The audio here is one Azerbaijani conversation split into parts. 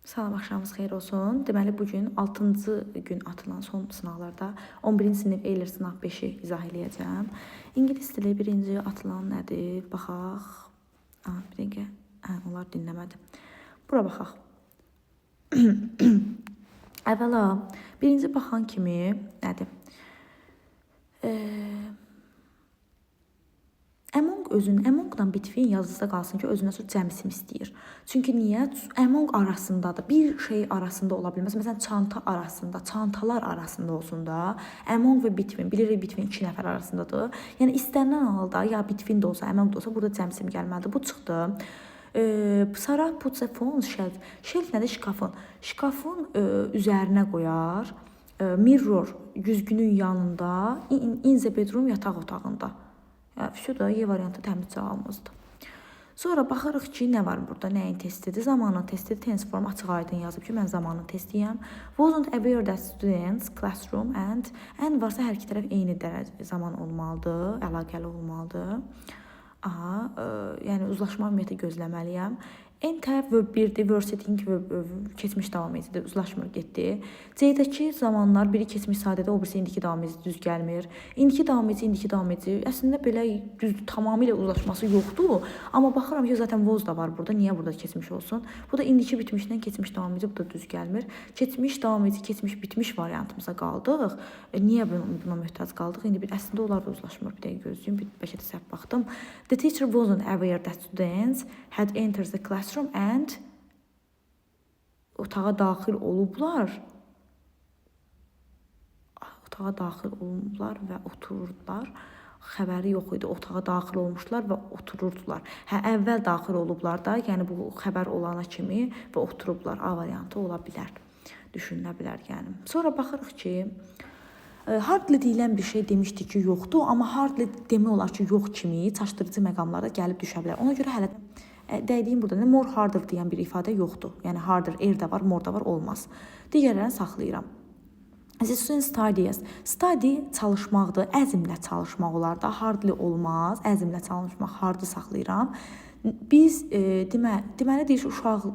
Salam, axşamınız xeyir olsun. Deməli, bugün 6-cı gün atılan son sınavlarda 11-ci sinif Eyler sınaq 5-i izah eləyəcəm. İngilis dili 1-ci atılan nədir? Baxaq. Bir dəqiqə. Onlar dinləmədi. Bura baxaq. Əvvəla, birinci baxan kimi nədir? Among-dan bitfin yazısı qalsın ki, özünə sonra cəm isim istəyir. Çünki niyə? Among arasındadır. Bir şey arasında ola bilməz. Məsələn, çanta arasında, çantalar arasında olsun da. Among və bitfin. Bilirik, bitfin 2 nəfər arasındadır. Yəni, istənilən halda ya bitfin də olsa, among da olsa, burada cəm isim gəlməlidir. Bu çıxdı. Sarah puts a phone shelf. Shelf nədir? Şkafın. Şkafın üzərinə qoyar. Mirror güzgünün yanında. In the bedroom yataq otağında. Şu da Y variantı təmiz cavabımızdır. Sonra baxırıq ki, nə var burada? Nəyin testidir? Zamanın testidir. Tense form açıq aydın yazıb ki, mən zamanın testiyəm. Wasn't aware that students, classroom and varsa hər iki tərəf eyni dərəcə zaman olmalıdır, əlaqəli olmalıdır. Yəni uzlaşma ümumiyyətlə gözləməliyəm. Enter verb 1-dir, were sitting keçmiş davam edici uzlaşmır, getdi. C-dəki zamanlar biri keçmiş sadədə, o birisi indiki davam edici düz gəlmir. İndiki davam edici əslində belə düz tamamilə uzlaşması yoxdur. Amma baxıram ki, zaten was da var burada. Niyə burada keçmiş olsun? Bu da indiki bitmişdən keçmiş davam edici, bu da düz gəlmir. Keçmiş davam edici, keçmiş bitmiş variantımıza qaldıq. Niyə buna möhtac qaldıq? İndi əslində onlar da uzlaşmır. Bir dəqiqə gözləyim, bəlkə də səhv baxdım. The teacher wasn't aware that students had entered the classroom and otağa daxil olublar. Otağa daxil olublar və otururdular. Xəbəri yox idi. Otağa daxil olmuşlar və otururdular. Əvvəl daxil olublar da, yəni bu xəbər olana kimi və oturublar. A variantı ola bilər. Düşünülə bilər yəni. Sonra baxırıq ki, hardly deyilən bir şey demişdik ki, yoxdur, amma hardly demək olar ki, yox kimi çaşdırıcı məqamlara gəlib düşə bilər. Ona görə hələ dəydiyim burada more harder deyən bir ifadə yoxdur. Yəni harder, də var, more da var, olmaz. Digərlərini saxlayıram. The student studies. Study çalışmaqdır, əzmlə çalışmaq olar da. Hardly olmaz, əzmlə çalışmaq, hardı saxlayıram. Biz deməli deyir uşaq,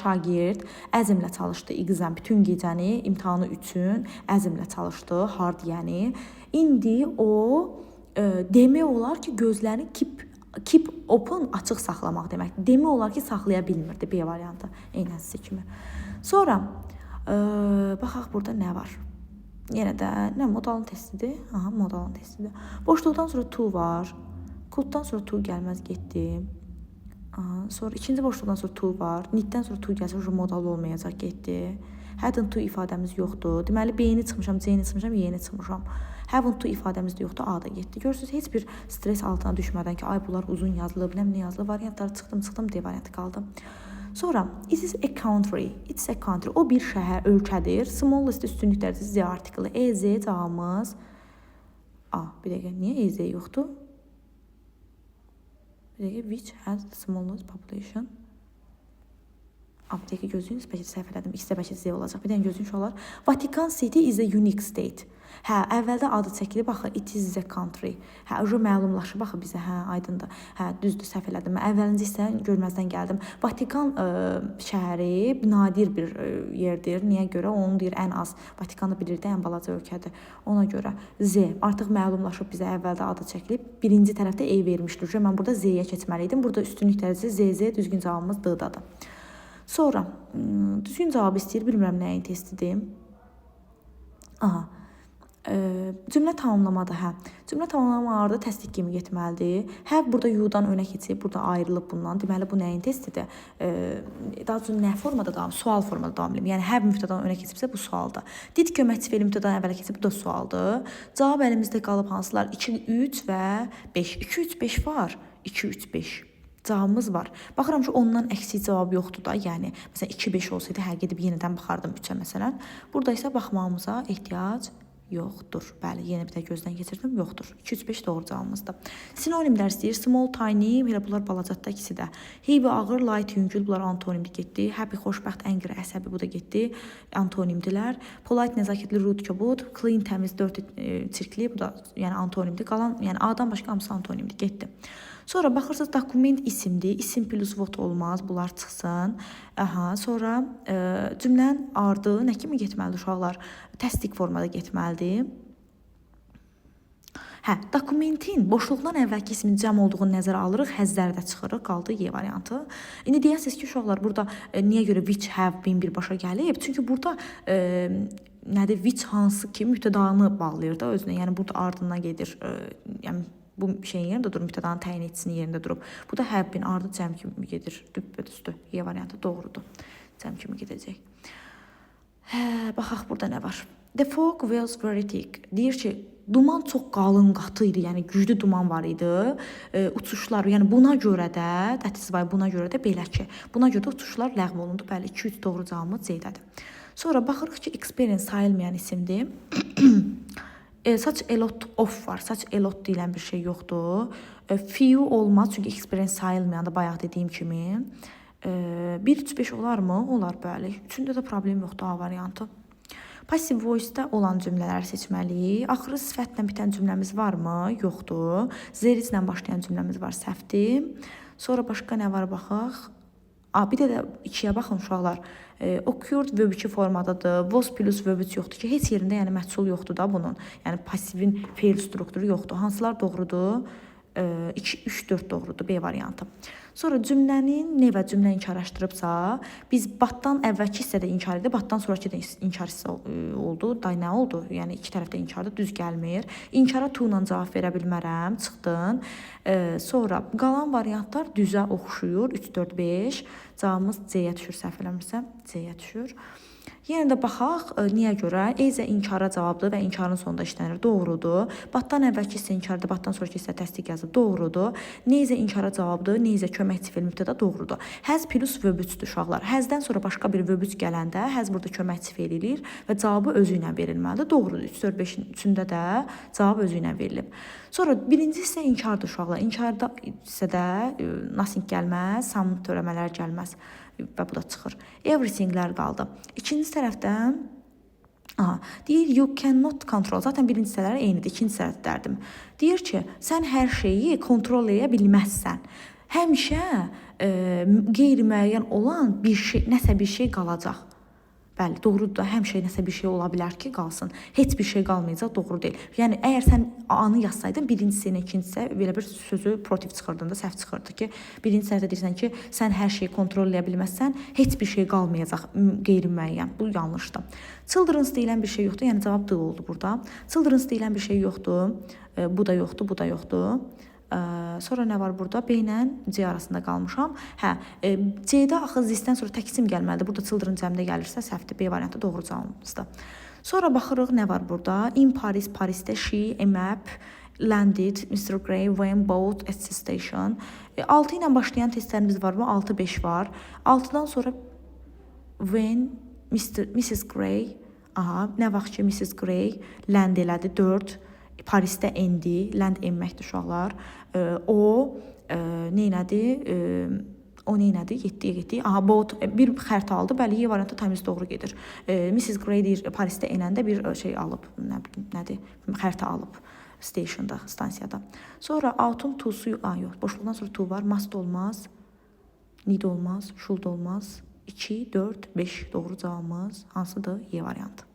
şagird əzmlə çalışdı exam bütün gecəni imtahanı üçün əzmlə çalışdı, hard yəni. İndi o demək olar ki, gözlərini keep open, açıq saxlamaq deməkdir. Demək olar ki, saxlaya bilmirdi B variantı, eynəsi kimi. Sonra baxaq burada nə var? Yenə də nə modalın testidir? Modalın testidir. Boşluqdan sonra to var. Could-dan sonra to gəlməz, getdi. Sonra ikinci boşluqdan sonra to var. Need-dən sonra to gəlsə modal olmayacaq, getdi. Hadn't to ifadəmiz yoxdur. Deməli B-ni çıxmışam, C-ni çıxmışam, Y-ni çıxmışam. Haven't to ifadəmiz də yoxdur, A da getdi. Görürsünüz, heç bir stres altına düşmədən ki, ay bunlar uzun yazılıb, nə yazılıb, variantları çıxdım, D variantı qaldı. Sonra, it is a country. It's a country. O bir şəhər, ölkədir. Smallest üstünlük dərəcəsi Z artiklı. EZ cavabımız A. Bir dəqiqə, niyə EZ yoxdur? Bir dəqiqə, which has the smallest population? Bir dəqiqə gözləyin, bəlkə səhv elədim. İkisi də bəlkə Z olacaq. Bir dəqiqə gözləyin uşaqlar. Vatikan City is a unique state. Əvvəldə adı çəkilib, baxı, it is the country. O məlumlaşır, baxı bizə, aydındır. Düzdür, səhv elədim. Əvvəlinci isə görməzdən gəldim. Vatikan şəhəri nadir bir yerdir. Niyə görə? Onu deyir, ən az. Vatikanı bilirdi, ən balaca ölkədir. Ona görə Z. Artıq məlumlaşıb bizə əvvəldə adı çəkilib. Birinci tərəfdə E vermişdir. Mən burada Z-yə keçməli idim. Burada üstünlük dərəcəsi ZZ, düzgün cavabımız D-dadır. Sonra, düzgün cavab istəyir, bilmirəm nəyin testidir. Cümlə tamamlamadır, Cümlə tamamlamalarda təsdiq kimi getməlidir. Burada U-dan önə keçib, burada ayrılıb bundan. Deməli, bu nəyin testidir? Daha çox nə formada davam? Sual formada davam edim. Yəni, hər mübtədan önə keçibsə, bu sualdır. Did köməkçi fe'li mübtədan əvvələ keçib, bu da sualdır. Cavab əlimizdə qalıb hansılar? 2, 3 və 5. 2, 3, 5 var. 2, 3, 5. Cavabımız var. Baxıram ki, ondan əksik cavab yoxdur da. Yəni, məsələn, 2, 5 olsaydı, gedib yenidən baxardım 3-ə məsələn. Burada isə baxmağımıza ehtiyac yoxdur. Bəli, yeni bir də gözdən keçirdim. Yoxdur. 2-3-5 doğru cavabımızdır. Sinonimlər istəyir. Small, tiny, elə bunlar balacatda ikisi də. Heavy, ağır, light, yüngül, bunlar antonimdir, getdi. Happy, xoşbəxt, angry, əsəbi, bu da getdi. Antonimdilər. Polite, nəzakətli, rude, kobud. Clean, təmiz, dirty, çirkli, bu da yəni antonimdir. Qalan, yəni A-dan başqa hamısı antonimdir, getdi. Sonra baxırsınız dokument isimdir. İsim plus vot olmaz. Bunlar çıxsın. Aha, sonra cümlənin ardı nə kimi getməlidir uşaqlar? Təsdiq formada getməlidir. Hə, dokumentin boşluqdan əvvəlki ismin cəm olduğunu nəzərə alırıq, həzləri də çıxırıq, qaldı Y variantı. İndi deyəsiniz ki, uşaqlar burada niyə görə which have been birbaşa gəlib? Çünki burada nədir, which hansı ki mübtədanı bağlayır da özünə. Yəni burada ardından gedir, yəni bu şeyin yerində durur, mübtədanın təyin etçisinin yerində durub. Bu da have been ardı cəm kimi gedir, düppədüstü. Y variantı doğrudur. Cəm kimi gedəcək. Hə, baxaq burada nə var? The fog was very thick. Deyir ki, duman çox qalın, qatı idi, yəni güclü duman var idi. Uçuşlar, yəni buna görə də, that is why buna görə də belə ki, buna görə də uçuşlar ləğv olundu. Bəli, 2-3 doğru cavabımız C-dədir. Sonra baxırıq ki, experience sayılmayan isimdir. Such a lot of var. Such a lot deyilən bir şey yoxdur. Few olmaz, çünki experience sayılmayan da bayaq dediyim kimi. 1-3-5 olar mı? Olar, bəli. Üçündə də problem yoxdur A variantı. Passive voice-da olan cümlələri seçməliyik. Axırı sifətlə bitən cümləmiz varmı? Yoxdur. Zerizlə başlayan cümləmiz var, səhvdir. Sonra başqa nə var baxaq? Bir də 2-yə baxın uşaqlar. Occurred verb 2 formadadır. Was plus verb 3 yoxdur ki, heç yerində yəni məhsul yoxdur da bunun. Yəni passivin feil strukturu yoxdur. Hansılar doğrudur? 2, 3, 4 doğrudur B variantı. Sonra cümlənin ne və cümlə inkarlaşdırıbsa, biz batdan əvvəlki hissədə inkar edib, batdan sonraki də inkar hissə oldu. Da nə oldu? Yəni iki tərəfdə inkarda düz gəlmir. İnkara to ilə cavab verə bilmərəm, çıxdın. Sonra qalan variantlar düzə oxşuyur. 3, 4, 5. Cavabımız C-yə düşür, səhv eləmirsəm. C-yə düşür. Yenə də baxaq, niyə görə? Eyzə inkara cavabdır və inkarın sonunda işlənir. Doğrudur. Batdan əvvəlki hissə inkardır, batdan sonraki hissə təsdiq yazıb. Doğrudur. Neyzə inkara cavabdır, neyzə köməkçi fe'l mübtəda doğrudur. Həz plus verb 3-dür uşaqlar. Həzdən sonra başqa bir verb 3 gələndə həz burada köməkçi fe'l eləyir və cavabı özü ilə verilməlidir. Doğrudur. 3, 4, 5-in üçündə də cavab özü ilə verilib. Sonra birinci hissə inkardır uşaqlar. İnkarda hissədə nothing gəlməz, some törəmələr gəlməz. Və bu da çıxır. Everythinglər qaldı. İkinci tərəfdən deyir you cannot control. Zaten birinci hissələri eynidir. İkinci hissələri dərdim. Deyir ki, sən hər şeyi kontrol edə bilməzsən. Həmişə qeyri-müəyyən olan bir şey, nəsə bir şey qalacaq. Bəli, doğrudur da həmişə nəsə bir şey ola bilər ki, qalsın. Heç bir şey qalmayacaq, doğru deyil. Yəni əgər sən A-nı yazsaydın, birincisi ilə ikincisi belə bir sözü protiv çıxırdığında səhv çıxırdı ki, birinci səhvdə deyirsən ki, sən hər şeyi kontrol edə bilməzsən, heç bir şey qalmayacaq qeyri-müəyyən. Bu yanlışdır. Children's deyilən bir şey yoxdur, yəni cavab D oldu burada. Children's deyilən bir şey yoxdur. Bu da yoxdur, bu da yoxdur. Sonra nə var burada? B ilə C arasında qalmışam. C-də axı zisdən sonra tək isim gəlməlidir. Burada children cəmdə gəlirsə səhvdir. B variantı doğru cavabımızdır. Sonra baxırıq nə var burada? In Paris, Parisdə she, a map, landed, Mr. Gray, when both at the station. 6 ilə başlayan testlərimiz var mı? 6, 5 var. 6-dan sonra when Mrs. Gray, nə vaxt ki Mrs. Gray land elədi, 4. Parisdə endi, land enməkdir uşaqlar. O neynədi? O neynədi? 7-yə getdi. Boat bir xərt aldı. Bəli, Y variantı təmiz doğru gedir. Mrs. Gray deyir, Parisdə enəndə bir şey alıb, nədir? Xərt alıb stationda, stansiyada. Sonra out'un to'su, yox, boşluqdan sonra to var. Must olmaz, need olmaz, should olmaz. 2, 4, 5 doğru cavabımız hansıdır? Y variantı.